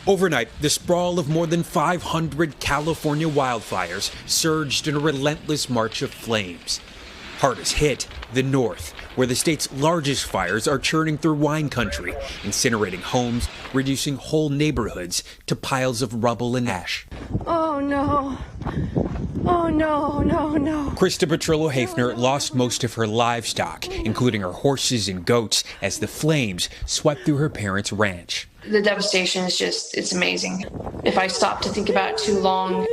Overnight, the sprawl of more than 500 California wildfires surged in a relentless march of flames. Hardest hit, the north, where the state's largest fires are churning through wine country, incinerating homes, reducing whole neighborhoods to piles of rubble and ash. Oh no. Oh no, no, no. Krista Petrillo-Hafner lost most of her livestock, including her horses and goats, as the flames swept through her parents' ranch. The devastation is it's amazing. If I stop to think about it too long,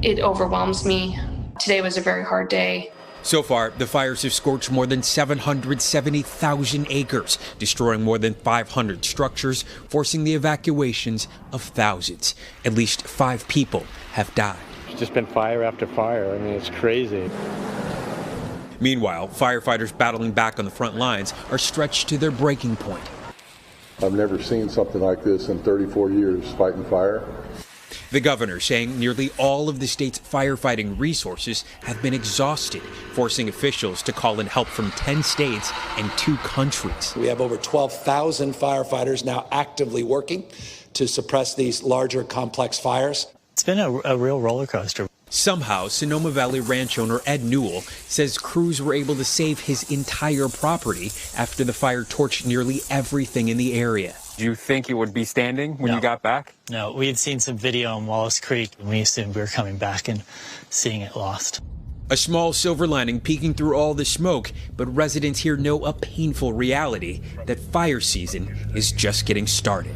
it overwhelms me. Today was a very hard day. So far, the fires have scorched more than 770,000 acres, destroying more than 500 structures, forcing the evacuations of thousands. At least 5 people have died. It's just been fire after fire. I mean, it's crazy. Meanwhile, firefighters battling back on the front lines are stretched to their breaking point. I've never seen something like this in 34 years fighting fire. The governor saying nearly all of the state's firefighting resources have been exhausted, forcing officials to call in help from 10 states and 2 countries. We have over 12,000 firefighters now actively working to suppress these larger, complex fires. It's been a real roller coaster. Somehow, Sonoma Valley ranch owner Ed Newell says crews were able to save his entire property after the fire torched nearly everything in the area. Do you think it would be standing when you got back? No, we had seen some video on Wallace Creek, and we assumed we were coming back and seeing it lost. A small silver lining peeking through all the smoke, but residents here know a painful reality that fire season is just getting started.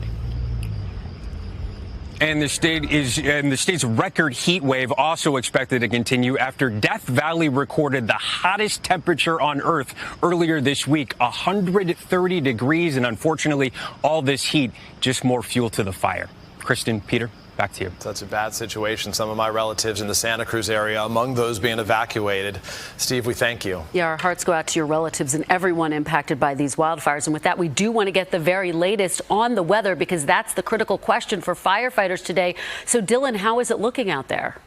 And the state's record heat wave also expected to continue after Death Valley recorded the hottest temperature on Earth earlier this week, 130 degrees, and unfortunately, all this heat, just more fuel to the fire. Kristen, Peter, back to you. That's a bad situation. Some of my relatives in the Santa Cruz area, among those being evacuated. Steve, we thank you. Yeah, our hearts go out to your relatives and everyone impacted by these wildfires. And with that, we do want to get the very latest on the weather because that's the critical question for firefighters today. So, Dylan, how is it looking out there?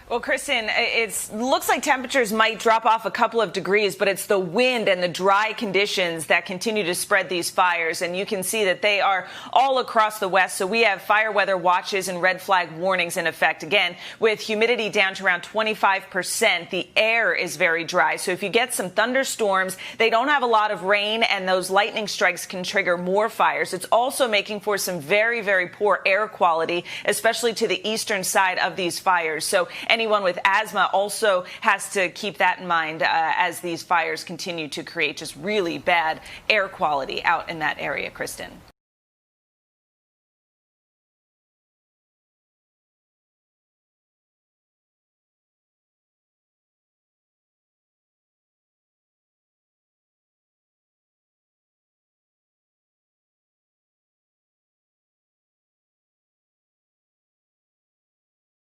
Well, Kristen, it looks like temperatures might drop off a couple of degrees, but it's the wind and the dry conditions that continue to spread these fires. And you can see that they are all across the West. So we have fire weather watches and red flag warnings in effect. Again, with humidity down to around 25%, the air is very dry. So if you get some thunderstorms, they don't have a lot of rain, and those lightning strikes can trigger more fires. It's also making for some very, very poor air quality, especially to the eastern side of these fires. So anyone with asthma also has to keep that in mind as these fires continue to create just really bad air quality out in that area, Kristen.